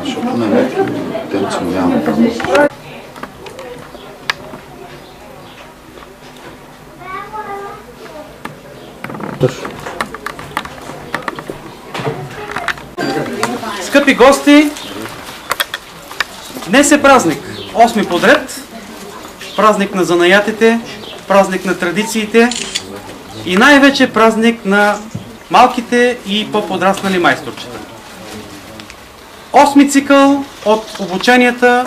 Защото на електроинтенция няма. Скъпи гости, днес е празник. 8 подред. Празник на занаятите, празник на традициите и най-вече празник на малките и по-подраснали майсторчета. 8-ми цикъл от обученията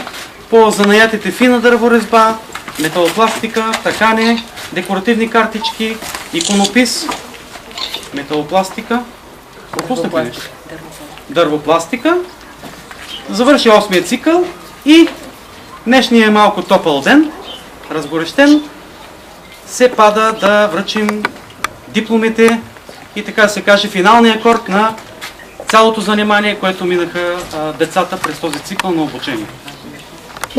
по занаятите фина дърворезба, металопластика, тъкане, декоративни картички, иконопис, металопластика, пропуснахме нещо? Дървопластика. Завърши 8-мия цикъл и днешния малко топъл ден, разгорещен, се пада да връчим дипломите и така се каже финалния акорд на цялото занимание, което минаха децата през този цикъл на обучение.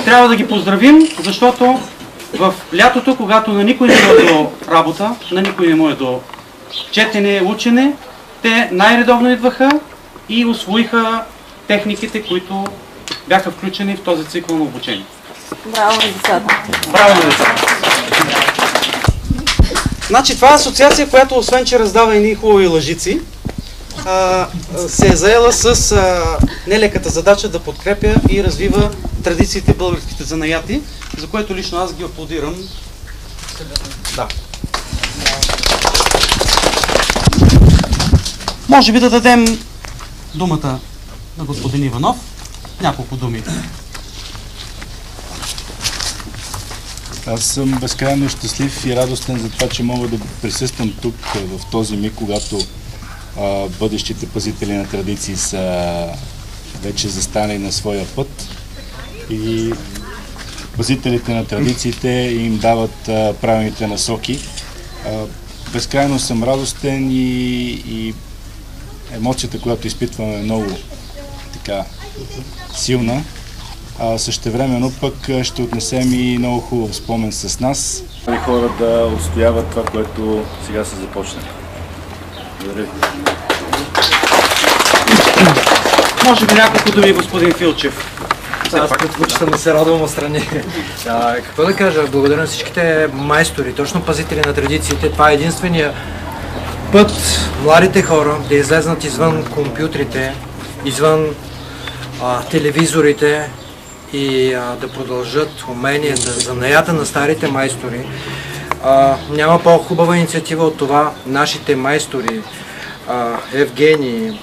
Трябва да ги поздравим, защото в лятото, когато на никой не му е до работа, на никой не му е до четене, учене, те най-редовно идваха и усвоиха техниките, които бяха включени в този цикъл на обучение. Браво на децата! Браво на децата! Значи това е асоциация, която освен, че раздава едни хубави лъжици, се е заела с нелеката задача да подкрепя и развива традициите в българските занаяти, за което лично аз ги аплодирам. Да. Може би да дадем думата на господин Иванов. Няколко думи. Аз съм безкрайно щастлив и радостен за това, че мога да присъствам тук в този миг, когато бъдещите пазители на традиции са вече застанали на своя път и пазителите на традициите им дават правилните насоки. Безкрайно съм радостен и емоцията, която изпитваме е много така силна. Същевременно пък ще отнесем и много хубав спомен с нас. Хора да отстояват това, което сега се започне. Благодаря ви. Може би няколко думи, господин Филчев. Аз предпочитам да се радвам отстрани. Какво да кажа? Благодаря на всичките майстори, точно пазители на традициите. Това е единствения път младите хора да излезнат извън компютрите, извън телевизорите и да продължат уменията, занаята на старите майстори. Няма по-хубава инициатива от това нашите майстори, Евгений,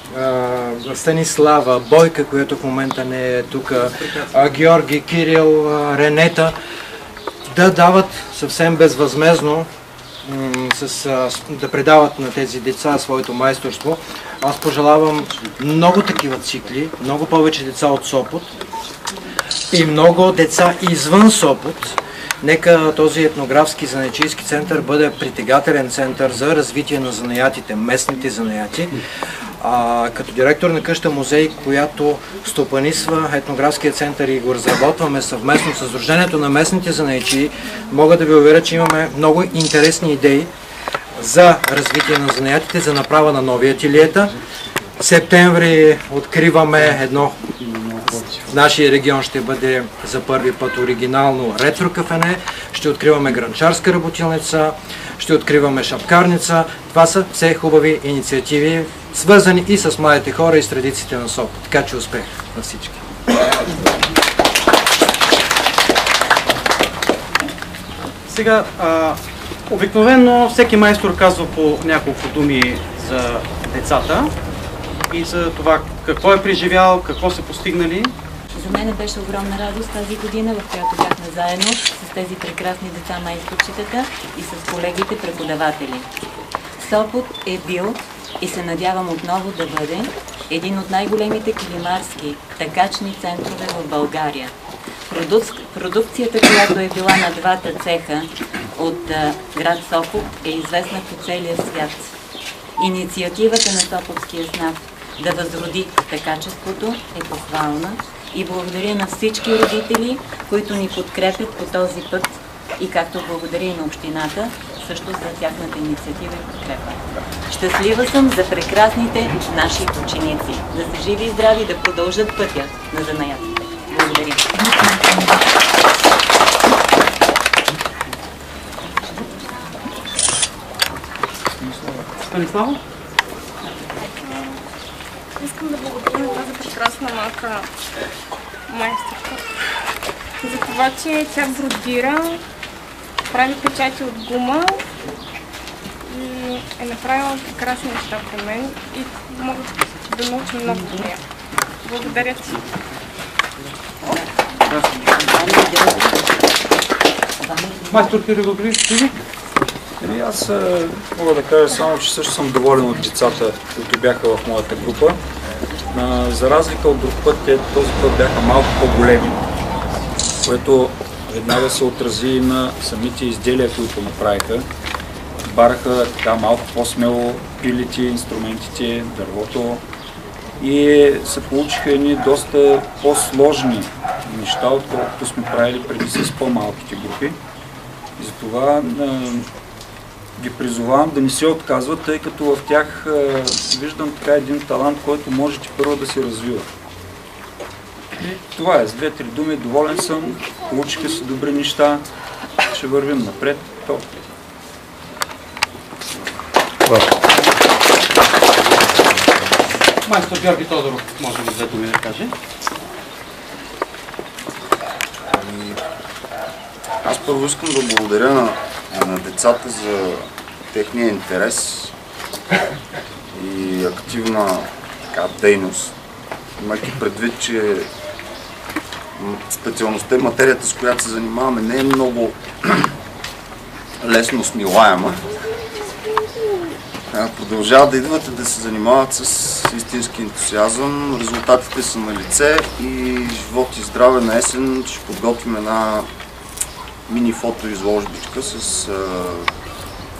Станислава, Бойка, която в момента не е тук, Георги, Кирил, Ренета, да дават съвсем безвъзмезно, да предават на тези деца своето майсторство. Аз пожелавам много такива цикли, много повече деца от Сопот и много деца извън Сопот. Нека този етнографски занайчийски център бъде притегателен център за развитие на занаятите, местните занаяти. Като директор на къща музей, която стопанисва етнографския център и го разработваме съвместно с Сдружението на местните занаятчии, мога да ви уверя, че имаме много интересни идеи за развитие на занаятите, за направа на нови ателиета. В септември откриваме едно, в нашия регион ще бъде за първи път оригинално ретро кафене, ще откриваме гранчарска работилница, ще откриваме шапкарница. Това са все хубави инициативи, свързани и с младите хора и с традициите на Сопот. Така че успех на всички! Сега, обикновено всеки майстор казва по няколко думи за децата и за това какво е преживял, какво са постигнали. За мен беше огромна радост тази година, в която бяхме заедно с тези прекрасни деца майсторчетата и с колегите преподаватели. Сопот е бил и се надявам отново да бъде един от най-големите килимарски тъкачни центрове в България. Продукцията, която е била на двата цеха от град Сопот, е известна по целия свят. Инициативата на Сопотския СНАП да възроди качеството е похвална и благодаря на всички родители, които ни подкрепят по този път и както благодаря и на общината, също за тяхната инициатива и подкрепа. Щастлива съм за прекрасните наши ученици. Да са живи и здрави, да продължат пътя на занаятите. Благодаря. Станислава? Искам да благодаря на тази прекрасна малка майсторка за това, че тя бродира, прави печати от гума и е направила прекрасни неща при мен и мога да науча много от нея. Благодаря ти. Майстор Кирилов, аз мога да кажа само, че също съм доволен от децата, които бяха в моята група. За разлика от друг път, този път бяха малко по-големи, което веднага се отрази и на самите изделия, които направиха. Бараха така малко по-смело пилите, инструментите, дървото и се получиха едни доста по-сложни неща, отколкото сме правили преди с по-малките групи. И затова ги призовавам да не се отказват, тъй като в тях виждам така един талант, който можете първо да се развива. И това е, с 2-3 думи, доволен съм, получиха се добри неща, ще вървим напред. Майстор Георги Тодоров, може ли 2 думи да каже? Аз първо искам да благодаря на децата за техния интерес и активна дейност. Имайки предвид, че специалността и материята, с която се занимаваме, не е много лесно смилаема. Продължават да идват да се занимават с истински ентусиазъм. Резултатите са на лице и живот и здраве на есен ще подготвим една мини фотоизложбичка с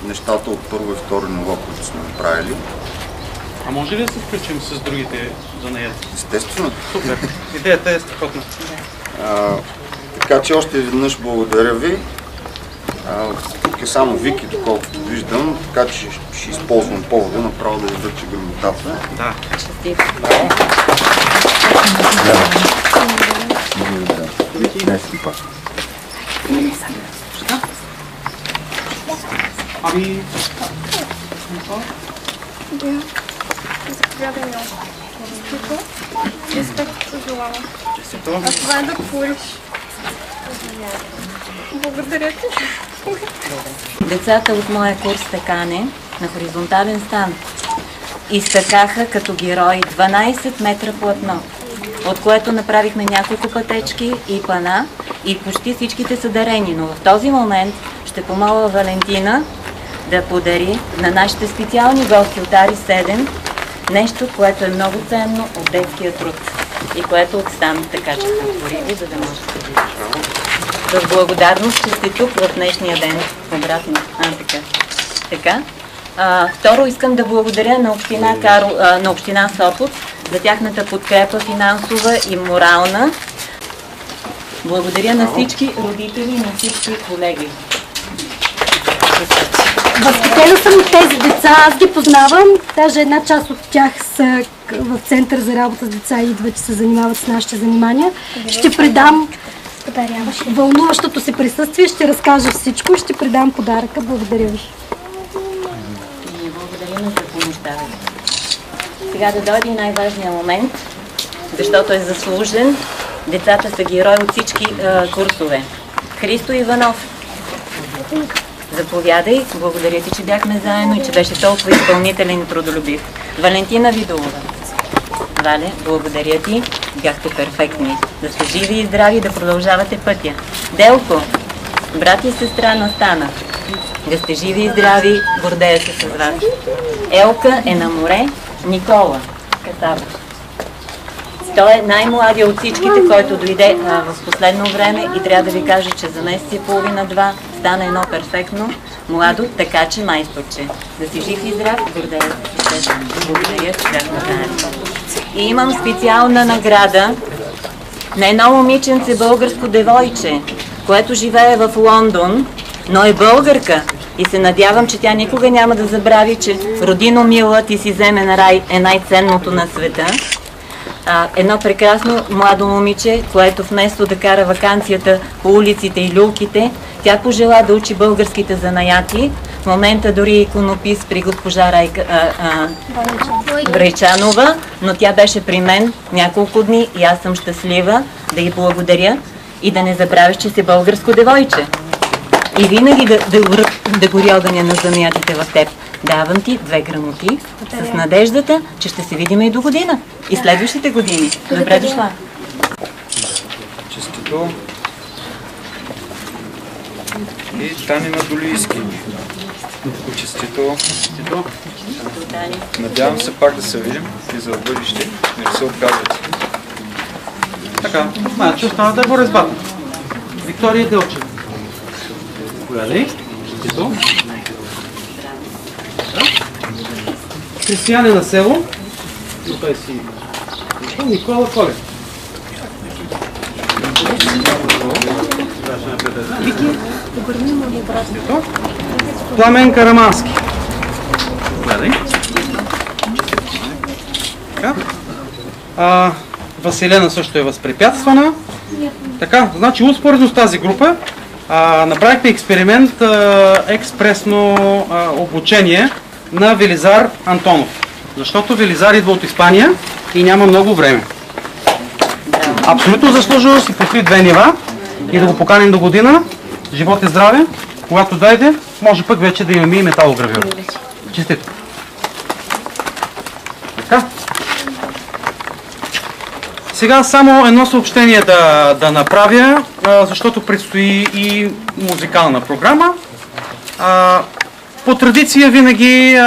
нещата от първо и второ ниво, които сме направили. А може ли да се включим с другите занаяти? Естествено. Супер. Идеята е страхотна. Така че още веднъж благодаря ви. Тук е само Вики, доколкото виждам, така че ще използвам повода направо да ви връча грамотата. Да. Благодаря. Ами... Да. Заповядай много. Респект желавам. А това е да твориш. Благодаря ти. Децата от моя курс Тъкане на хоризонтален стан изтъкаха като герои 12 метра платно, от което направихме няколко пътечки и пана и почти всичките са дарени, но в този момент ще помоля Валентина да подари на нашите специални гости от Ари 7 нещо, което е много ценно от детския труд и което отстана, така че съм творили, за да може да видите. С благодарност, че сте тук в днешния ден. Обратно. Така. Второ, искам да благодаря на община Сопот за тяхната подкрепа финансова и морална. Благодаря на всички родители и на всички колеги. Възхитена съм от тези деца, аз ги познавам. Даже една част от тях са в Център за работа с деца и идват, че се занимават с нашите занимания. Ще предам вълнуващото си присъствие, ще разкажа всичко и ще предам подаръка. Благодаря ви. И благодарим за помощта. Сега да дойде най-важният момент, защото е заслужен. Децата са герои от всички курсове. Христо Иванов. Заповядай. Благодаря ти, че бяхме заедно и че беше толкова изпълнителен и трудолюбив. Валентина Видолова. Вале, благодаря ти. Бяхте перфектни. Да сте живи и здрави, да продължавате пътя. Делко, брат и сестра на Стана. Да сте живи и здрави, гордея се с вас. Елка е на море. Никола Касава. Той е най-младият от всичките, който дойде в последно време и трябва да ви кажа, че за месец и половина-два стана едно перфектно, младо, така че майсторче. Да си жив и здрав, гордея се. Благодаря, че бях на. И имам специална награда на едно момиченце, българско девойче, което живее в Лондон, но е българка. И се надявам, че тя никога няма да забрави, че родино мила, ти си вземе на рай е най-ценното на света. Едно прекрасно младо момиче, което вместо да кара ваканцията по улиците и люлките, тя пожела да учи българските занаяти. В момента дори иконопис при госпожа Брайчанова, но тя беше при мен няколко дни и аз съм щастлива да й благодаря и да не забравиш, че си българско девойче. И винаги да гори огъня на занаятите в теб. Давам ти 2 грамоти с надеждата, че ще се видим и до година. И следващите години. Добре дошла. Честито. И Тани Надолийски. Честито. Надявам се пак да се видим и за бъдеще. Не се отказвате. Така, значи остана да го разбата. Виктория Делчева. Повядай. Честито. Християне на село. Той си Никола Колев. Вики. Пламен Карамански. Гледай. Василена също е възпрепятствана. Така, значи успоредно с тази група направихме експеримент експресно обучение на Велизар Антонов. Защото Велизар идва от Испания и няма много време. Абсолютно заслужено си покри 2 нива и да го поканим до година. Живот и здраве. Когато дойде, може пък вече да имаме и металогравюра. Честито! Така. Сега само едно съобщение да направя, защото предстои и музикална програма. По традиция винаги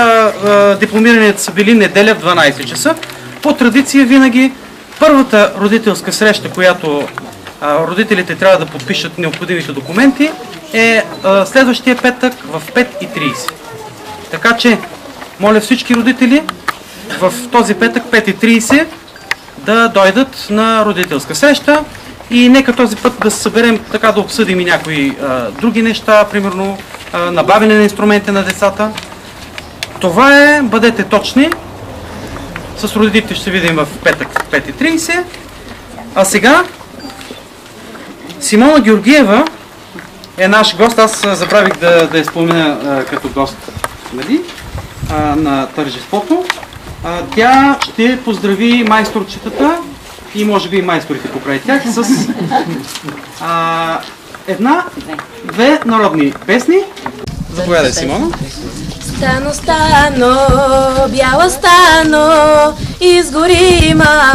дипломираните са били неделя в 12 часа. По традиция винаги първата родителска среща, която родителите трябва да подпишат необходимите документи, е следващия петък в 5:30. Така че, моля всички родители в този петък 5:30 да дойдат на родителска среща и нека този път да се съберем така да обсъдим и някои други неща, примерно набавяне на инструменти на децата. Това е, бъдете точни. С родителите ще се видим в петък 5:30. А сега Симона Георгиева е наш гост. Аз забравих да я спомена като гост, нали, на тържеството. Тя ще поздрави майсторчетата и може би и майсторите покрай тях с две народни песни. Заповядай, Симона. Стано, стано, бяла стано, изгори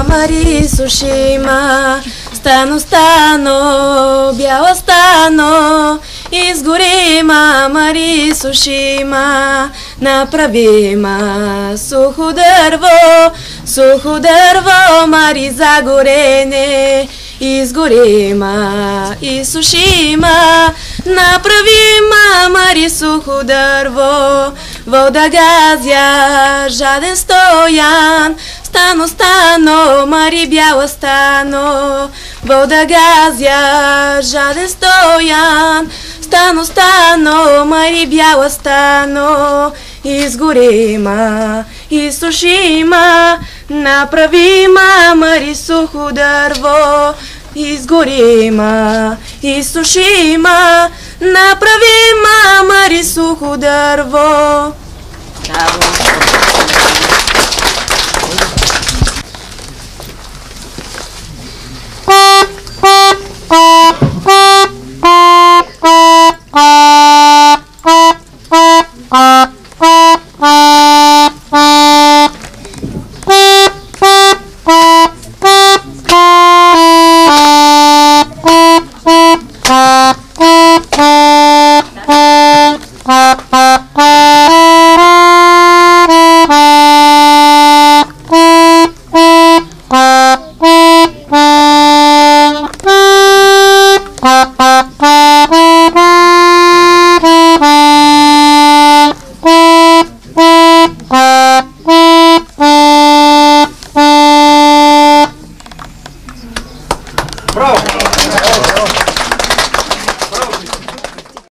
Мари Сушима. Стано, стано, бяла стано, изгори Мари Сушима. Направи сухо дърво, Мари загорене. Изгори и сушима, направи Мари сухо дърво, вода газя, жаден стоян, стано, Мари бяла стано, вода газя, жаден стоян, стано, Мари бяла стано, изгори и сушима, направи Мари сухо дърво, изгори и сушима, направи Мари сухо дърво. Браво!